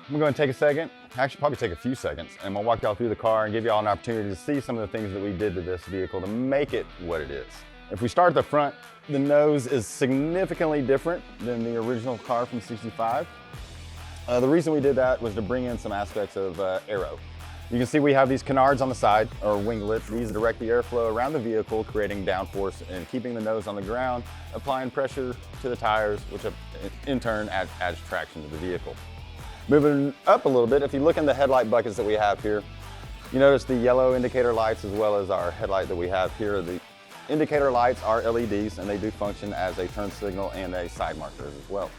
I'm gonna go and take a second, actually probably take a few seconds, and I'm gonna walk y'all through the car and give y'all an opportunity to see some of the things that we did to this vehicle to make it what it is. If we start at the front, the nose is significantly different than the original car from 65. The reason we did that was to bring in some aspects of aero. You can see we have these canards on the side, or winglets. These direct the airflow around the vehicle, creating downforce and keeping the nose on the ground, applying pressure to the tires, which in turn adds traction to the vehicle. Moving up a little bit, if you look in the headlight buckets that we have here, you notice the yellow indicator lights as well as our headlight that we have here. The indicator lights are LEDs and they do function as a turn signal and a side marker as well.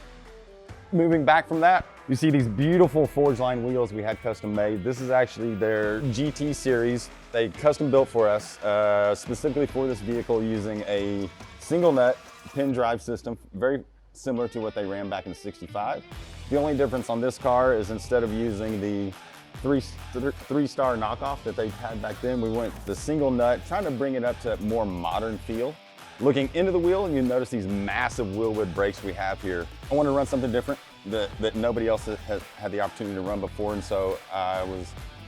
Moving back from that, you see these beautiful forged line wheels we had custom made. This is actually their GT series. They custom built for us specifically for this vehicle using a single nut pin drive system, very similar to what they ran back in 65. The only difference on this car is instead of using the three-star knockoff that they had back then, we went the single nut, trying to bring it up to a more modern feel. Looking into the wheel, you notice these massive wheelwood brakes we have here. I want to run something different that nobody else has had the opportunity to run before, and so I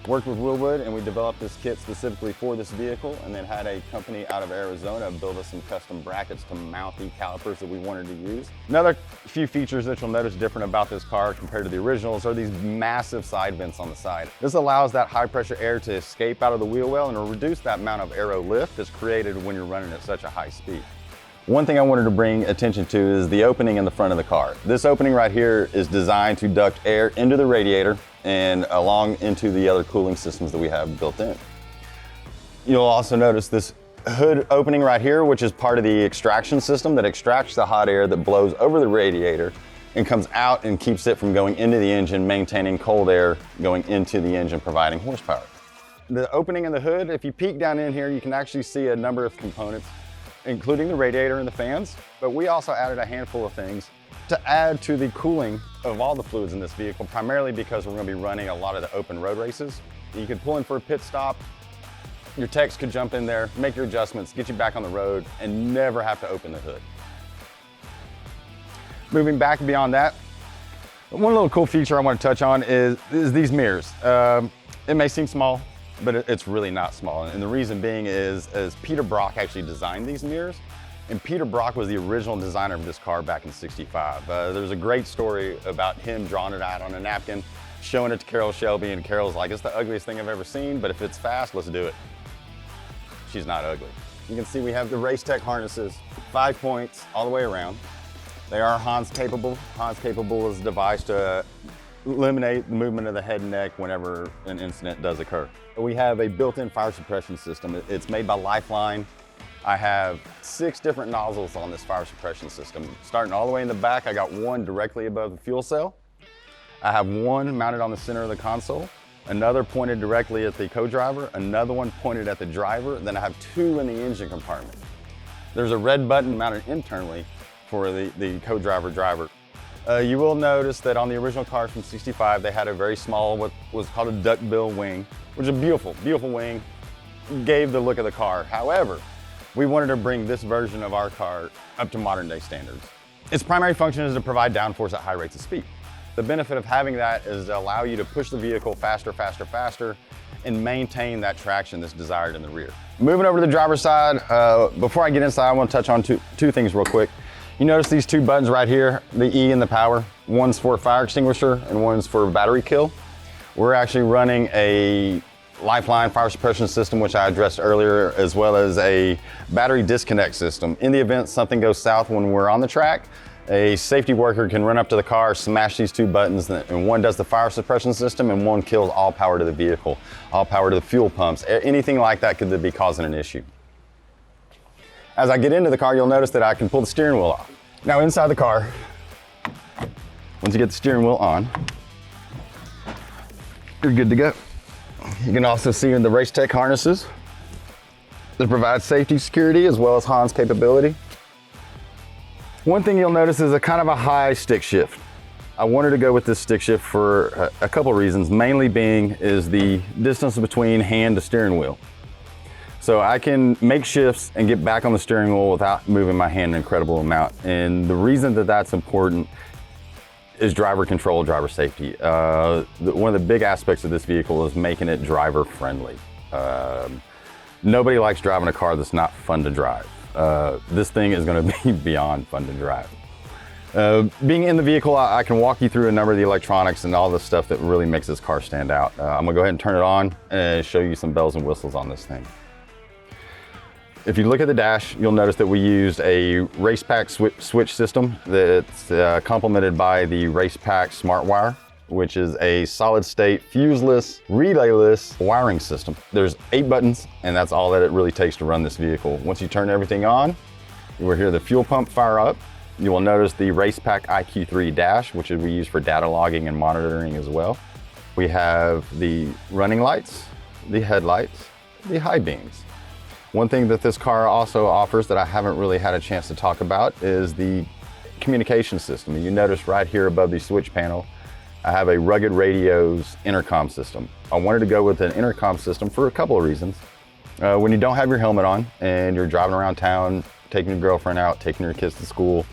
worked with Wheelwood and we developed this kit specifically for this vehicle, and then had a company out of Arizona build us some custom brackets to mount the calipers that we wanted to use. Another few features that you'll notice different about this car compared to the originals are these massive side vents on the side. This allows that high pressure air to escape out of the wheel well and reduce that amount of aero lift that's created when you're running at such a high speed. One thing I wanted to bring attention to is the opening in the front of the car. This opening right here is designed to duct air into the radiator and along into the other cooling systems that we have built in. You'll also notice this hood opening right here, which is part of the extraction system that extracts the hot air that blows over the radiator and comes out and keeps it from going into the engine, maintaining cold air going into the engine, providing horsepower. The opening in the hood, if you peek down in here, you can actually see a number of components, including the radiator and the fans, but we also added a handful of things to add to the cooling of all the fluids in this vehicle, primarily because we're going to be running a lot of the open road races. You could pull in for a pit stop, your techs could jump in there, make your adjustments, get you back on the road, and never have to open the hood. Moving back beyond that, one little cool feature I want to touch on is these mirrors. It may seem small, but it's really not small. And the reason being is Peter Brock actually designed these mirrors. And Peter Brock was the original designer of this car back in 65. There's a great story about him drawing it out on a napkin, showing it to Carol Shelby, and Carol's like, it's the ugliest thing I've ever seen, but if it's fast, let's do it. She's not ugly. You can see we have the Race Tech harnesses, 5 points all the way around. They are Hans capable. Hans capable is a device to eliminate the movement of the head and neck whenever an incident does occur. We have a built-in fire suppression system. It's made by Lifeline. I have 6 different nozzles on this fire suppression system. Starting all the way in the back, I got one directly above the fuel cell. I have one mounted on the center of the console, another pointed directly at the co-driver, another one pointed at the driver, then I have 2 in the engine compartment. There's a red button mounted internally for the co-driver driver. You will notice that on the original cars from 65, they had a very small, what was called a duckbill wing, which is a beautiful, beautiful wing, gave the look of the car. However, we wanted to bring this version of our car up to modern day standards. Its primary function is to provide downforce at high rates of speed. The benefit of having that is to allow you to push the vehicle faster, faster, faster, and maintain that traction that's desired in the rear. Moving over to the driver's side, before I get inside, I want to touch on two things real quick. You notice these 2 buttons right here, the E and the power. One's for fire extinguisher and one's for battery kill. We're actually running a Lifeline fire suppression system, which I addressed earlier, as well as a battery disconnect system. In the event something goes south when we're on the track, a safety worker can run up to the car, smash these 2 buttons, and one does the fire suppression system and one kills all power to the vehicle, all power to the fuel pumps. Anything like that could be causing an issue. As I get into the car, you'll notice that I can pull the steering wheel off. Now inside the car, once you get the steering wheel on, you're good to go. You can also see in the Race Tech harnesses that provide safety, security, as well as Hans capability. One thing you'll notice is a kind of a high stick shift. I wanted to go with this stick shift for a couple reasons, mainly being is the distance between hand to steering wheel. So I can make shifts and get back on the steering wheel without moving my hand an incredible amount. And the reason that that's important is driver control, driver safety. One of the big aspects of this vehicle is making it driver friendly. Nobody likes driving a car that's not fun to drive. This thing is going to be beyond fun to drive. Being in the vehicle, I can walk you through a number of the electronics and all the stuff that really makes this car stand out. I'm gonna go ahead and turn it on and show you some bells and whistles on this thing. If you look at the dash, you'll notice that we used a race pack switch system that's complemented by the race pack smart wire, which is a solid state, fuseless, relayless wiring system. There's 8 buttons, and that's all that it really takes to run this vehicle. Once you turn everything on, you will hear the fuel pump fire up. You will notice the RacePack IQ3 dash, which we use for data logging and monitoring as well. We have the running lights, the headlights, the high beams. One thing that this car also offers that I haven't really had a chance to talk about is the communication system. And you notice right here above the switch panel, I have a Rugged Radios intercom system. I wanted to go with an intercom system for a couple of reasons. When you don't have your helmet on and you're driving around town, taking your girlfriend out, taking your kids to school,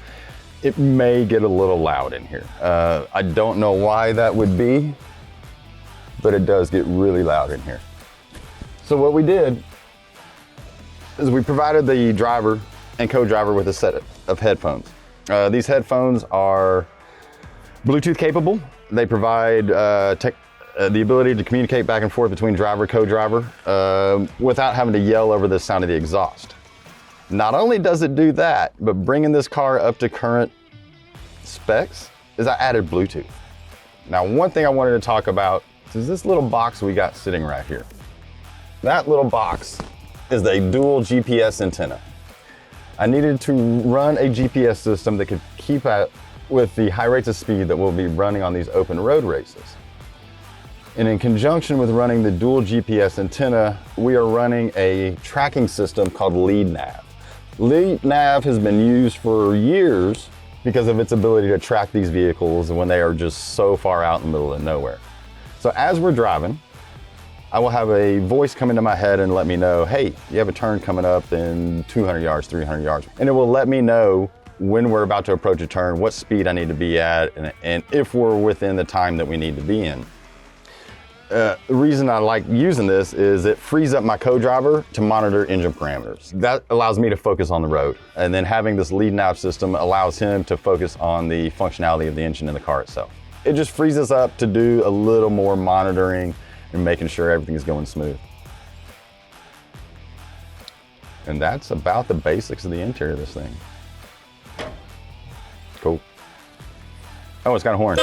it may get a little loud in here. I don't know why that would be, but it does get really loud in here. So what we did is we provided the driver and co-driver with a set of headphones. These headphones are Bluetooth capable. They provide the ability to communicate back and forth between driver and co-driver without having to yell over the sound of the exhaust. Not only does it do that, but bringing this car up to current specs is I added Bluetooth. Now, one thing I wanted to talk about is this little box we got sitting right here. That little box is a dual GPS antenna. I needed to run a GPS system that could keep up with the high rates of speed that we'll be running on these open road races. And in conjunction with running the dual GPS antenna, we are running a tracking system called Lead Nav. Lead Nav has been used for years because of its ability to track these vehicles when they are just so far out in the middle of nowhere. So as we're driving, I will have a voice come into my head and let me know, hey, you have a turn coming up in 200 yards, 300 yards. And it will let me know when we're about to approach a turn, what speed I need to be at, and if we're within the time that we need to be in. The reason I like using this is it frees up my co-driver to monitor engine parameters. That allows me to focus on the road. And then having this lead nav system allows him to focus on the functionality of the engine in the car itself. It just frees us up to do a little more monitoring and making sure everything is going smooth. And that's about the basics of the interior of this thing. Cool. Oh, it's got a horn.